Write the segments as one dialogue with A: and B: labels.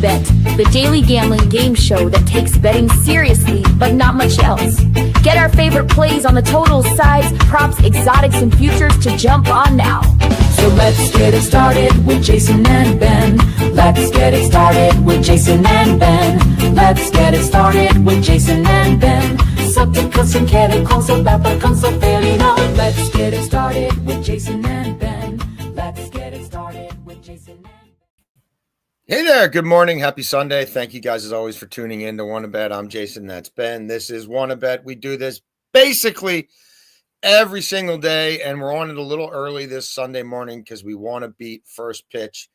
A: Bet, the daily gambling game show that takes betting seriously, but not much else. Get our favorite plays on the totals, sides, props, exotics, and futures to jump on now.
B: So let's get it started with Jason and Ben. Let's get it started with Jason and Ben. Let's get it started with Jason and Ben. Subject some chemicals about the console failing on. Let's get it started with Jason and Ben. Let's get it started with Jason and Ben.
C: Hey there, good morning, happy Sunday. Thank you guys as always for tuning in to WannaBet. I'm Jason, that's Ben. This is WannaBet. We do this basically every single day, and we're on it a little early this Sunday morning because we want to beat first pitch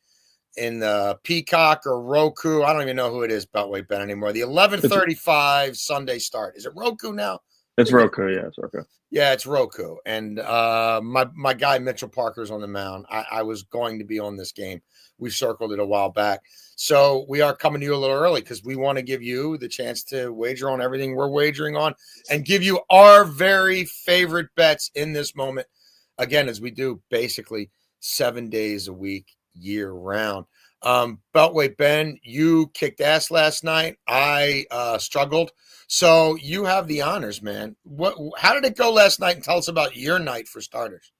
C: in the Peacock or Roku. I don't even know who it is, Beltway Ben, anymore. The 11:35 Sunday start. Is it Roku now?
D: It's Roku, yeah, it's Roku.
C: Yeah, it's Roku. And my guy Mitchell Parker's on the mound. I was going to be on this game. We circled it a while back. So we are coming to you a little early because we want to give you the chance to wager on everything we're wagering on and give you our very favorite bets in this moment. Again, as we do basically 7 days a week, year round. Beltway Ben, you kicked ass last night. I struggled. So you have the honors, man. How did it go last night? And tell us about your night for starters.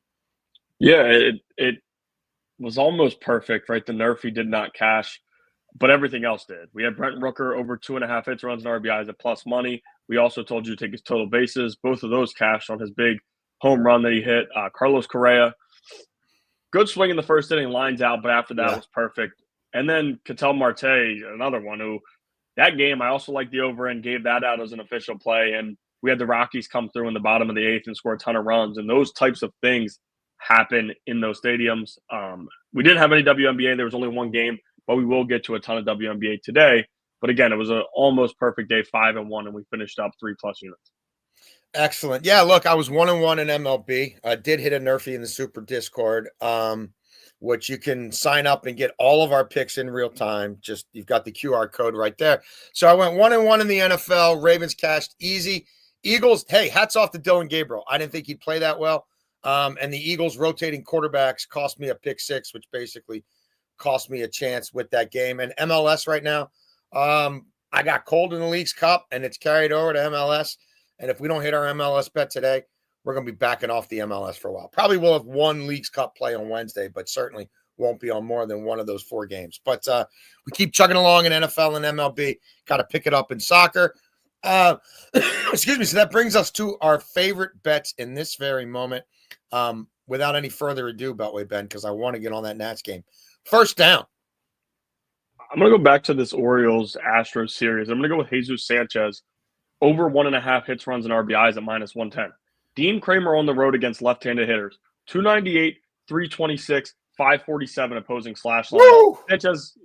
D: Yeah, it was almost perfect, right? The Nerfy did not cash, but everything else did. We had Brent Rooker over 2.5 hits, runs, and RBIs at plus money. We also told you to take his total bases. Both of those cashed on his big home run that he hit. Carlos Correa, good swing in the first inning, lines out, but after that was perfect. And then Ketel Marte, another one who that game, I also like the over and gave that out as an official play. And we had the Rockies come through in the bottom of the eighth and score a ton of runs. And those types of things happen in those stadiums. We didn't have any WNBA. There was only one game, but we will get to a ton of WNBA today. But again, it was an almost perfect day, 5-1, and we finished up 3+ units.
C: Excellent. Yeah, look, I was 1-1 in MLB. I did hit a Nerfy in the Super Discord, which you can sign up and get all of our picks in real time. Just you've got the QR code right there. So I went 1-1 in the NFL. Ravens cashed easy. Eagles, hey, hats off to Dylan Gabriel. I didn't think he'd play that well. And the Eagles rotating quarterbacks cost me a pick six, which basically cost me a chance with that game. And MLS right now, I got cold in the Leagues Cup, and it's carried over to MLS. And if we don't hit our MLS bet today, we're going to be backing off the MLS for a while. Probably will have one Leagues Cup play on Wednesday, but certainly won't be on more than one of those 4 games. But we keep chugging along in NFL and MLB. Got to pick it up in soccer. Excuse me. So that brings us to our favorite bets in this very moment. Without any further ado, Beltway Ben, because I want to get on that Nats game. First down.
D: I'm going to go back to this Orioles-Astros series. I'm going to go with Jesus Sanchez, over 1.5 hits, runs, and RBIs at -110. Dean Kramer on the road against left-handed hitters, 298, 326, 547 opposing slash line.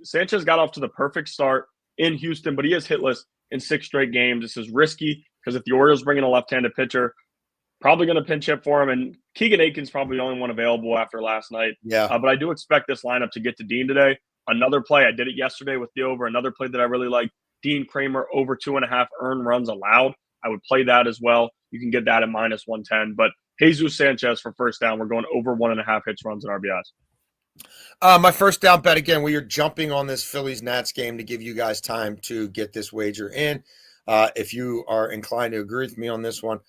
D: Sanchez got off to the perfect start in Houston, but he is hitless in 6 straight games. This is risky because if the Orioles bring in a left-handed pitcher, probably going to pinch hit for him. And Keegan Aiken's probably the only one available after last night.
C: Yeah.
D: But I do expect this lineup to get to Dean today. Another play, I did it yesterday with the over. Another play that I really like, Dean Kramer over 2.5 earned runs allowed. I would play that as well. You can get that at -110. But Jesus Sanchez for first down. We're going over 1.5 hits, runs, and RBIs.
C: My first down bet, again, we are jumping on this Phillies-Nats game to give you guys time to get this wager in. If you are inclined to agree with me on this one.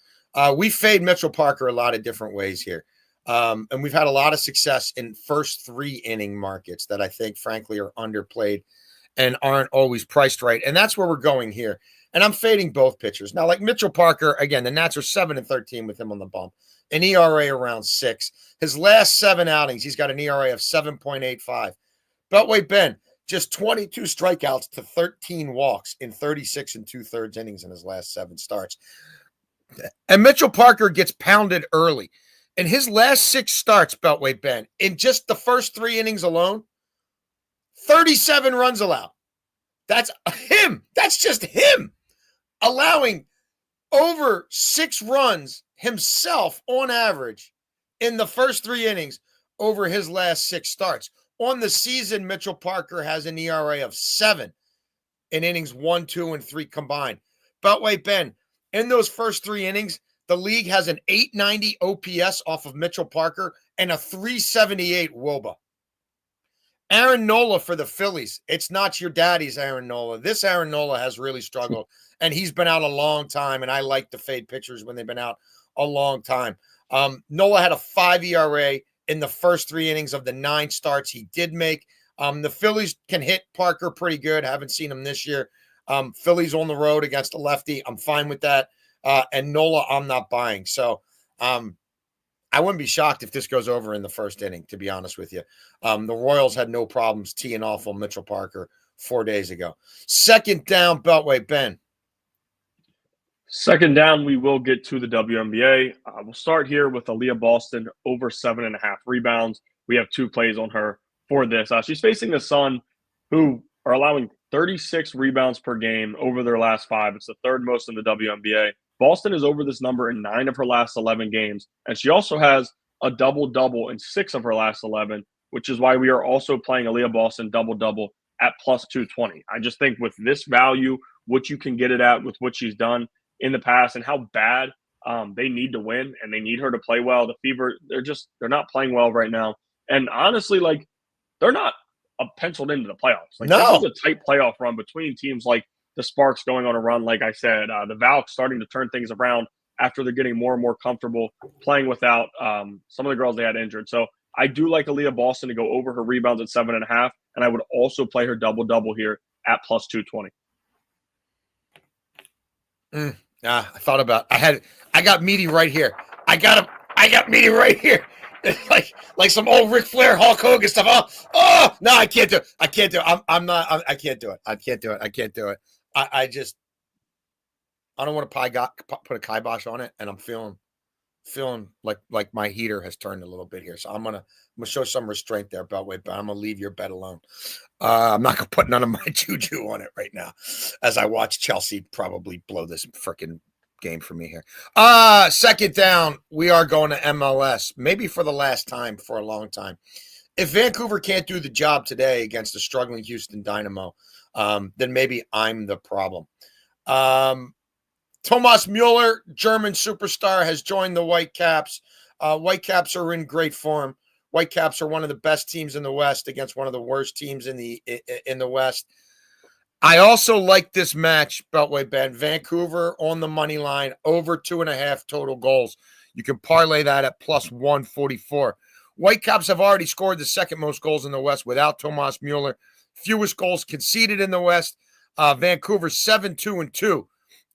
C: We fade Mitchell Parker a lot of different ways here. And we've had a lot of success in first 3-inning markets that I think, frankly, are underplayed and aren't always priced right. And that's where we're going here. And I'm fading both pitchers. Now, like Mitchell Parker, again, the Nats are 7-13 with him on the bump. An ERA around 6. His last 7 outings, he's got an ERA of 7.85. Beltway Ben, just 22 strikeouts to 13 walks in 36 2/3 innings in his last 7 starts. And Mitchell Parker gets pounded early. In his last 6 starts, Beltway Ben, in just the first 3 innings alone, 37 runs allowed. That's him. That's just him allowing over 6 runs himself on average in the first 3 innings over his last 6 starts. On the season, Mitchell Parker has an ERA of 7 in innings 1, 2, and 3 combined. Beltway Ben, in those first 3 innings, the league has an 890 OPS off of Mitchell Parker and a 378 WOBA. Aaron Nola for the Phillies. It's not your daddy's Aaron Nola. This Aaron Nola has really struggled, and he's been out a long time, and I like to fade pitchers when they've been out a long time. Nola had a 5 ERA in the first 3 innings of the 9 starts he did make. The Phillies can hit Parker pretty good. Haven't seen him this year. Phillies on the road against a lefty. I'm fine with that. And Nola, I'm not buying. So I wouldn't be shocked if this goes over in the first inning, to be honest with you. The Royals had no problems teeing off on Mitchell Parker 4 days ago. Second down, Beltway, Ben.
D: Second down, we will get to the WNBA. We'll start here with Aaliyah Boston, over 7.5 rebounds. We have 2 plays on her for this. She's facing the Sun, who are allowing 36 rebounds per game over their last 5. It's the 3rd most in the WNBA. Boston is over this number in 9 of her last 11 games, and she also has a double-double in 6 of her last 11, which is why we are also playing Aaliyah Boston double-double at plus 220. I just think with this value, what you can get it at with what she's done in the past and how bad they need to win and they need her to play well. The Fever, they're not playing well right now. And honestly, like, they're not penciled into the playoffs. Like,
C: No.
D: This is a tight playoff run between teams like the Sparks going on a run, like I said, the Valks starting to turn things around after they're getting more and more comfortable playing without some of the girls they had injured. So I do like Aaliyah Boston to go over her rebounds at 7.5, and I would also play her double-double here at plus 220.
C: I thought about. I got Meaty right here. I got Meaty right here. like some old Ric Flair, Hulk Hogan stuff. Oh no, I can't do it. I can't do it. I can't do it. I can't do it. I can't do it. I don't want to put a kibosh on it, and I'm feeling like my heater has turned a little bit here. So I'm gonna show some restraint there, Beltway, but I'm gonna leave your bet alone. I'm not gonna put none of my juju on it right now, as I watch Chelsea probably blow this freaking game for me here. Second down, we are going to MLS, maybe for the last time for a long time. If Vancouver can't do the job today against a struggling Houston Dynamo, then maybe I'm the problem. Thomas Mueller, German superstar, has joined the Whitecaps. Whitecaps are in great form. Whitecaps are one of the best teams in the West against one of the worst teams in the West. I also like this match, Beltway Ben. Vancouver on the money line, over 2.5 total goals. You can parlay that at plus 144. Whitecaps have already scored the 2nd most goals in the West without Thomas Mueller. Fewest goals conceded in the West. Vancouver 7-2-2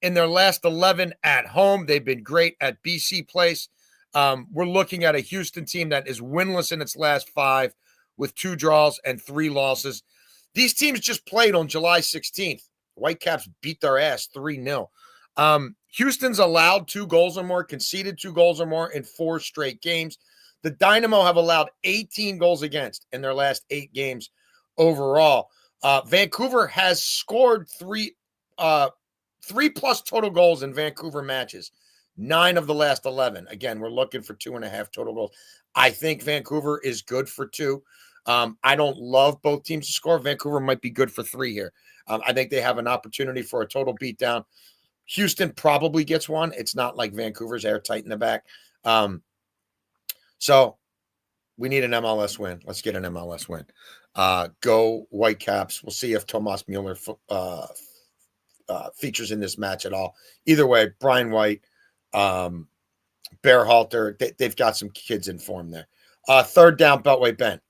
C: in their last 11 at home. They've been great at BC Place. We're looking at a Houston team that is winless in its last 5 with 2 draws and 3 losses. These teams just played on July 16th. Whitecaps beat their ass 3-0. Houston's allowed 2 goals or more, conceded 2 goals or more in 4 straight games. The Dynamo have allowed 18 goals against in their last 8 games overall. Vancouver has scored 3+ total goals in Vancouver matches. 9 of the last 11. Again, we're looking for 2.5 total goals. I think Vancouver is good for 2. I don't love both teams to score. Vancouver might be good for 3 here. I think they have an opportunity for a total beatdown. Houston probably gets one. It's not like Vancouver's airtight in the back. So we need an MLS win. Let's get an MLS win. Go Whitecaps. We'll see if Thomas Mueller features in this match at all. Either way, Brian White, Berhalter, they've got some kids in form there. Third down, Beltway Ben.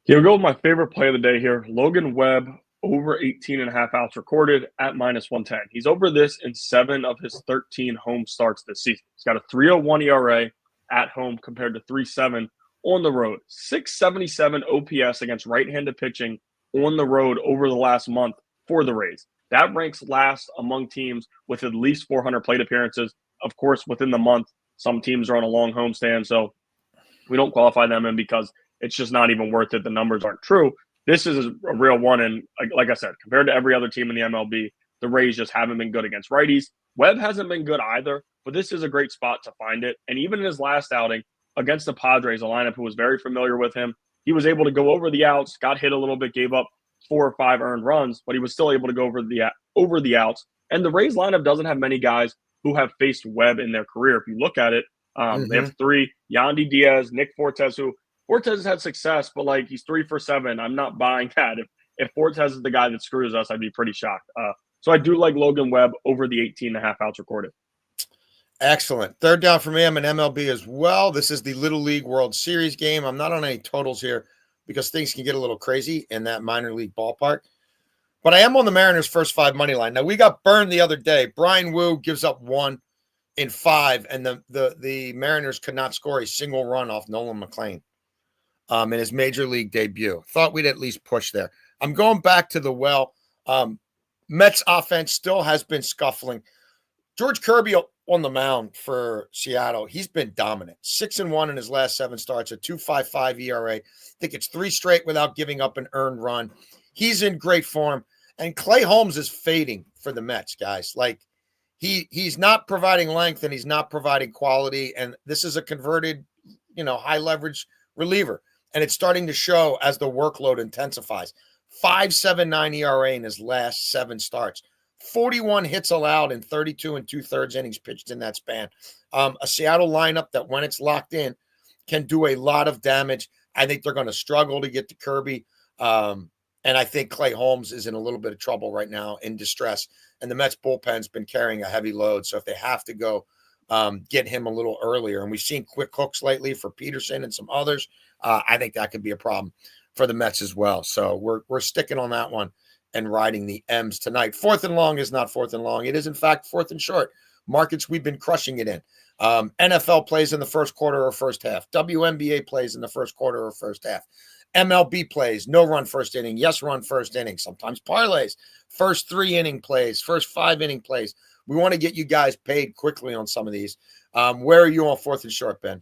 D: Here we go with my favorite play of the day here. Logan Webb, over 18.5 outs recorded at minus 110. He's over this in 7 of his 13 home starts this season. He's got a 3.01 ERA at home compared to 3.7 on the road. 677 OPS against right-handed pitching on the road over the last month for the Rays. That ranks last among teams with at least 400 plate appearances. Of course, within the month, some teams are on a long homestand, so we don't qualify them in because it's just not even worth it. The numbers aren't true. This is a real one, and like I said, compared to every other team in the MLB, the Rays just haven't been good against righties. Webb hasn't been good either, but this is a great spot to find it. And even in his last outing against the Padres, a lineup who was very familiar with him, he was able to go over the outs, got hit a little bit, gave up 4 or 5 earned runs, but he was still able to go over the outs. And the Rays lineup doesn't have many guys who have faced Webb in their career. If you look at it, they have 3, Yandy Diaz, Nick Fortes, who Fortes has had success, but like he's 3 for 7. I'm not buying that. If Fortes is the guy that screws us, I'd be pretty shocked. So I do like Logan Webb over the 18.5 outs recorded.
C: Excellent. Third down for me. I'm an MLB as well. This is the Little League World Series game. I'm not on any totals here because things can get a little crazy in that minor league ballpark. But I am on the Mariners' first 5 money line. Now, we got burned the other day. Brian Wu gives up 1 in 5, and the Mariners could not score a single run off Nolan McLean in his major league debut. Thought we'd at least push there. I'm going back to the well. Mets offense still has been scuffling. George Kirby on the mound for Seattle, he's been dominant. 6-1 in his last 7 starts, a 2.55 ERA. I think it's 3 straight without giving up an earned run. He's in great form. And Clay Holmes is fading for the Mets, guys. Like, he's not providing length and he's not providing quality. And this is a converted, high leverage reliever. And it's starting to show as the workload intensifies. 5.79 ERA in his last 7 starts. 41 hits allowed in 32 2/3 innings pitched in that span. A Seattle lineup that, when it's locked in, can do a lot of damage. I think they're going to struggle to get to Kirby. And I think Clay Holmes is in a little bit of trouble right now, in distress. And the Mets bullpen's been carrying a heavy load. So if they have to go get him a little earlier, and we've seen quick hooks lately for Peterson and some others, I think that could be a problem for the Mets as well. So we're sticking on that one and riding the M's tonight. 4th and long is not 4th and long. It is, in fact, 4th and short. Markets we've been crushing it in. NFL plays in the first quarter or first half. WNBA plays in the first quarter or first half. MLB plays, no run first inning, yes run first inning, sometimes parlays, first 3 inning plays, first 5 inning plays. We want to get you guys paid quickly on some of these. Where are you on 4th and short, Ben?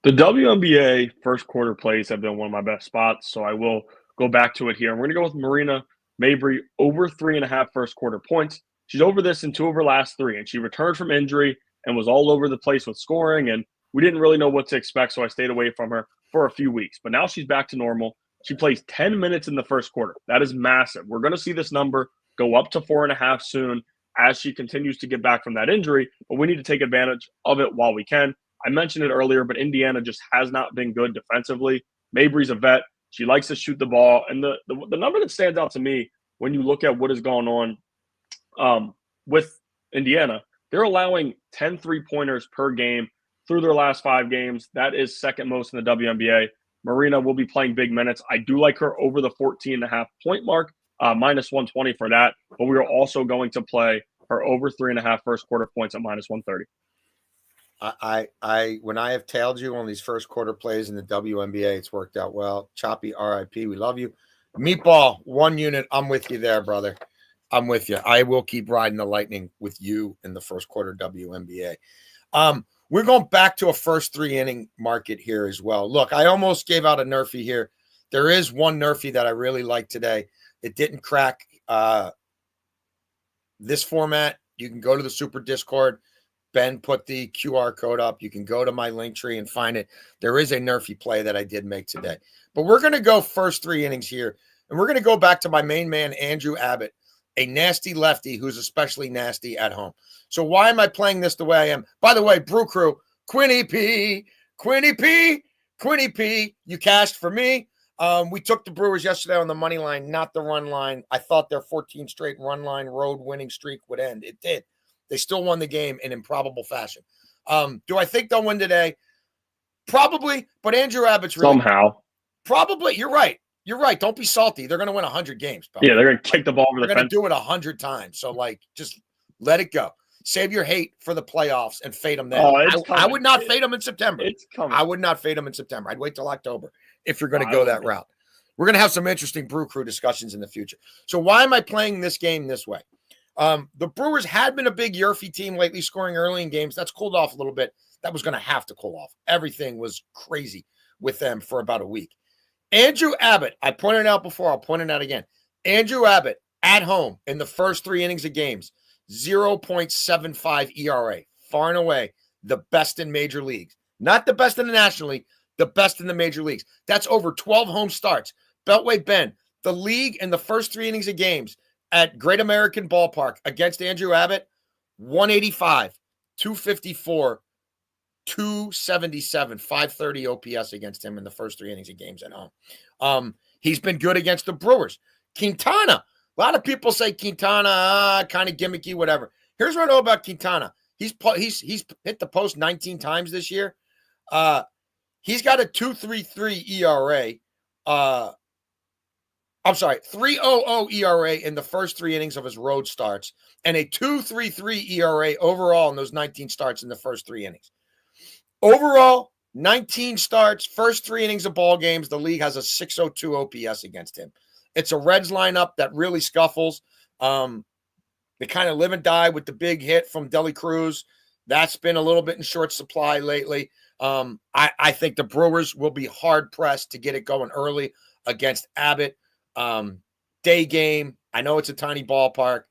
D: The WNBA first quarter plays have been one of my best spots, so I will go back to it here. And we're going to go with Marina Mabry over 3.5 first quarter points. She's over this in 2 of her last 3, and she returned from injury and was all over the place with scoring, and we didn't really know what to expect, so I stayed away from her for a few weeks. But now she's back to normal. She plays 10 minutes in the first quarter. That is massive. We're going to see this number go up to 4.5 soon as she continues to get back from that injury, but we need to take advantage of it while we can. I mentioned it earlier, but Indiana just has not been good defensively. Mabry's a vet. She likes to shoot the ball. And the number that stands out to me when you look at what is going on with Indiana, they're allowing 10 3-pointers per game through their last 5 games. That is second most in the WNBA. Marina will be playing big minutes. I do like her over the 14.5 point mark, minus 120 for that. But we are also going to play her over 3.5 first quarter points at minus 130.
C: When I have tailed you on these first quarter plays in the WNBA, it's worked out well. Choppy, RIP, we love you. Meatball, 1 unit. I'm with you there, brother. I'm with you. I will keep riding the lightning with you in the first quarter WNBA. We're going back to a first 3 inning market here as well. Look, I almost gave out a Nerfy here. There is one Nerfy that I really like today. It didn't crack this format. You can go to the Super Discord. Ben put the QR code up. You can go to my link tree and find it. There is a Nerfy play that I did make today. But we're going to go first 3 innings here. And we're going to go back to my main man, Andrew Abbott, a nasty lefty who's especially nasty at home. So why am I playing this the way I am? By the way, Brew Crew, Quinny P, you cashed for me. We took the Brewers yesterday on the money line, not the run line. I thought their 14 straight run line road winning streak would end. It did. They still won the game in improbable fashion. Do I think they'll win today? Probably, but Andrew Abbott's really
D: somehow.
C: Probably. You're right. You're right. Don't be salty. They're going to win 100 games. Pal.
D: Yeah, they're going to kick the ball over the
C: They're
D: fence.
C: going to do it 100 times. So, just let it go. Save your hate for the playoffs and fade them then. I would not fade them in September.
D: It's coming.
C: I would not fade them in September. I'd wait till October if you're going to go that route. We're going to have some interesting Brew Crew discussions in the future. So why am I playing this game this way? The Brewers had been a big Yerfy team lately, scoring early in games. That's cooled off a little bit. That was going to have to cool off. Everything was crazy with them for about a week. Andrew Abbott, I pointed out before, I'll point it out again. Andrew Abbott at home in the first 3 innings of games, 0.75 ERA, far and away the best in major leagues. Not the best in the National League, the best in the major leagues. That's over 12 home starts. Beltway Ben, the league in the first 3 innings of games at Great American Ballpark against Andrew Abbott, 185, 254, 277, 530 OPS against him in the first 3 innings of games at home. He's been good against the Brewers. Quintana. A lot of people say Quintana, kind of gimmicky, whatever. Here's what I know about Quintana. He's hit the post 19 times this year. He's got a 2.33 ERA. I'm sorry, 3.00 ERA in the first 3 innings of his road starts, and a 2.33 ERA overall in those 19 starts in the first 3 innings. Overall, 19 starts, first 3 innings of ball games. The league has a 602 OPS against him. It's a Reds lineup that really scuffles. They kind of live and die with the big hit from Deli Cruz. That's been a little bit in short supply lately. I think the Brewers will be hard-pressed to get it going early against Abbott. Day game. I know it's a tiny ballpark,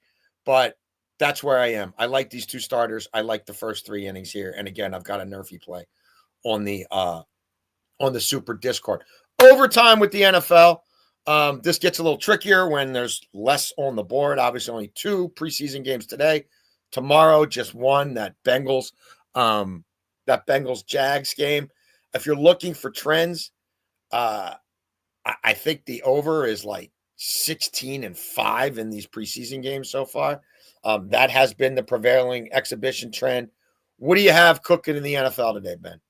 C: but that's where I am. I like these 2 starters. I like the first 3 innings here. And again, I've got a nerfy play on the Super Discord. Overtime with the NFL. This gets a little trickier when there's less on the board. Obviously, only 2 preseason games today. Tomorrow, just 1, that Bengals Jags game. If you're looking for trends, I think the over is like 16-5 in these preseason games so far. That has been the prevailing exhibition trend. What do you have cooking in the NFL today, Ben?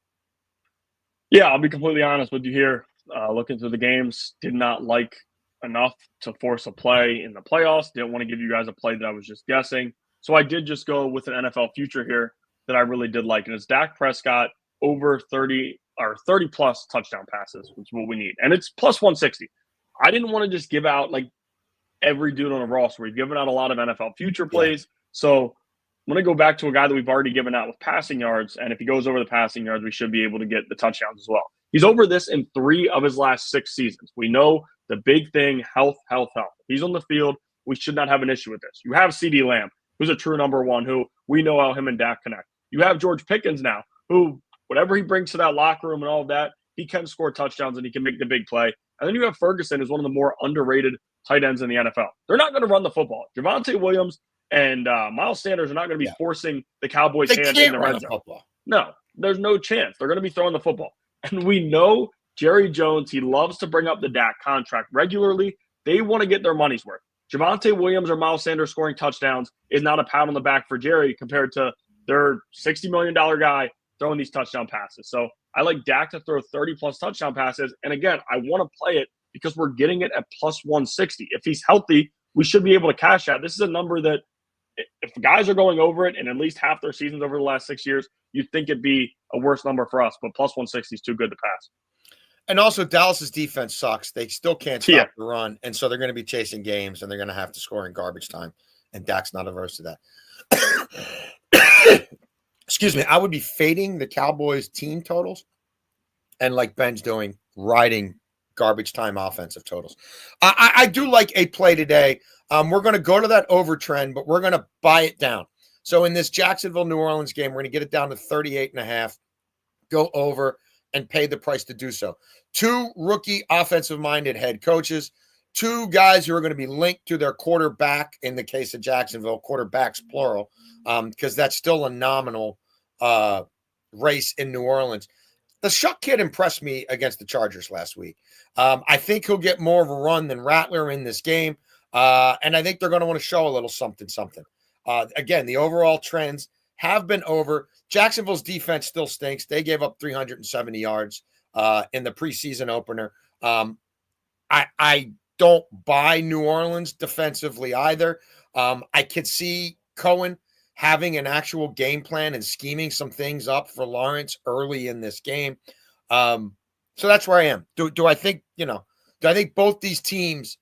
D: Yeah, I'll be completely honest with you here. Looking through the games, did not like enough to force a play in the playoffs. Didn't want to give you guys a play that I was just guessing. So I did just go with an NFL future here that I really did like. And it's Dak Prescott over 30 or 30 plus touchdown passes, which is what we need. And it's plus 160. I didn't want to just give out like every dude on a roster. We've given out a lot of NFL future plays. So I'm going to go back to a guy that we've already given out with passing yards. And if he goes over the passing yards, we should be able to get the touchdowns as well. He's over this in 3 of his last 6 seasons. We know the big thing, health. If he's on the field, we should not have an issue with this. You have CeeDee Lamb, who's a true number 1, who we know how him and Dak connect. You have George Pickens now, who whatever he brings to that locker room and all of that, he can score touchdowns and he can make the big play. And then you have Ferguson, who's one of the more underrated tight ends in the NFL. They're not going to run the football. Javonte Williams and Miles Sanders are not going to be forcing the Cowboys' hand in the red zone. No, there's no chance. They're going to be throwing the football. And we know Jerry Jones, he loves to bring up the Dak contract regularly. They want to get their money's worth. Javonte Williams or Miles Sanders scoring touchdowns is not a pat on the back for Jerry compared to their $60 million guy throwing these touchdown passes. So I like Dak to throw 30-plus touchdown passes. And again, I want to play it because we're getting it at plus 160. If he's healthy, we should be able to cash out. This is a number that if guys are going over it in at least half their seasons over the last 6 years, you'd think it'd be a worse number for us. But plus 160 is too good to pass.
C: And also, Dallas's defense sucks. They still can't stop the run. And so they're going to be chasing games, and they're going to have to score in garbage time. And Dak's not averse to that. Excuse me. I would be fading the Cowboys team totals and, like Ben's doing, riding garbage time offensive totals. I do like a play today. We're going to go to that over trend, but we're going to buy it down. So in this Jacksonville-New Orleans game, we're going to get it down to 38.5, go over, and pay the price to do so. 2 rookie offensive-minded head coaches, 2 guys who are going to be linked to their quarterback, in the case of Jacksonville, quarterbacks plural, because that's still a nominal race in New Orleans. The Shuck kid impressed me against the Chargers last week. I think he'll get more of a run than Rattler in this game, and I think they're going to want to show a little something. Again, the overall trends have been over. Jacksonville's defense still stinks. They gave up 370 yards in the preseason opener. I don't buy New Orleans defensively either. I could see Cohen having an actual game plan and scheming some things up for Lawrence early in this game. So that's where I am. Do I think, do I think both these teams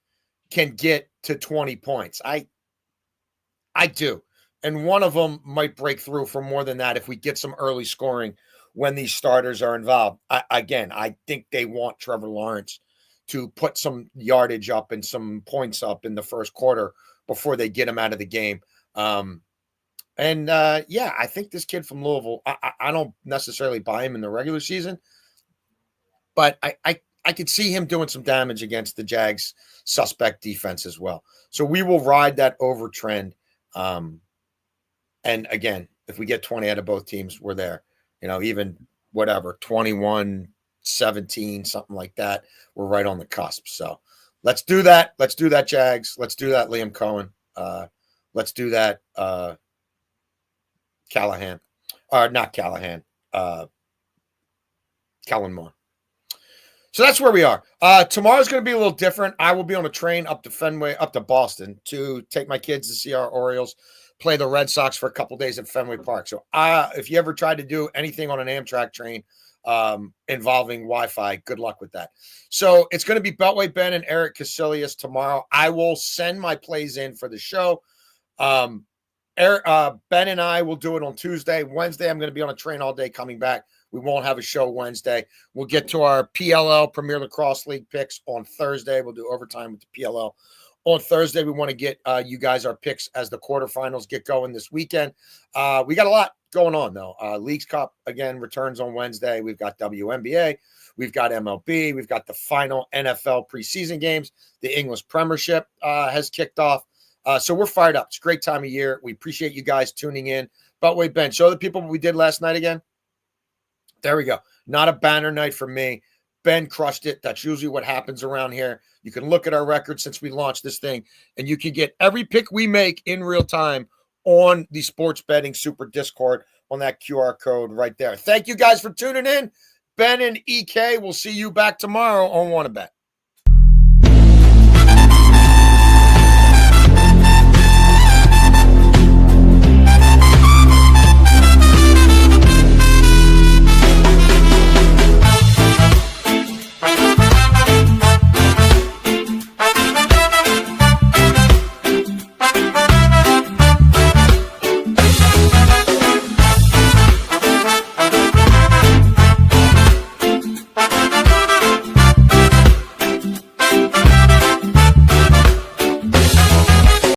C: can get to 20 points? I do. And one of them might break through for more than that if we get some early scoring when these starters are involved. I think they want Trevor Lawrence to put some yardage up and some points up in the first quarter before they get him out of the game. I think this kid from Louisville, I don't necessarily buy him in the regular season, but I could see him doing some damage against the Jags' suspect defense as well. So we will ride that over trend. And again, if we get 20 out of both teams, we're there. even whatever, 21-17, something like that. We're right on the cusp. So let's do that. Let's do that, Jags. Let's do that, Liam Cohen. Let's do that, Callahan. Or not Callahan. Kellen Moore. So that's where we are. Tomorrow's going to be a little different. I will be on a train up to Boston to take my kids to see our Orioles play the Red Sox for a couple days at Fenway Park. So if you ever tried to do anything on an Amtrak train involving Wi-Fi, good luck with that. So it's going to be Beltway Ben and Eric Casillas tomorrow. I will send my plays in for the show. Ben and I will do it on Tuesday. Wednesday, I'm going to be on a train all day coming back. We won't have a show Wednesday. We'll get to our PLL Premier Lacrosse League picks on Thursday. We'll do overtime with the PLL on Thursday. We want to get you guys our picks as the quarterfinals get going this weekend. We got a lot going on, though. Leagues Cup, again, returns on Wednesday. We've got WNBA. We've got MLB. We've got the final NFL preseason games. The English Premiership has kicked off. So we're fired up. It's a great time of year. We appreciate you guys tuning in. Beltway Ben, show the people what we did last night again. There we go. Not a banner night for me. Ben crushed it. That's usually what happens around here. You can look at our record since we launched this thing, and you can get every pick we make in real time on the Sports Betting Super Discord on that QR code right there. Thank you guys for tuning in. Ben and EK, we'll see you back tomorrow on Wanna Bet.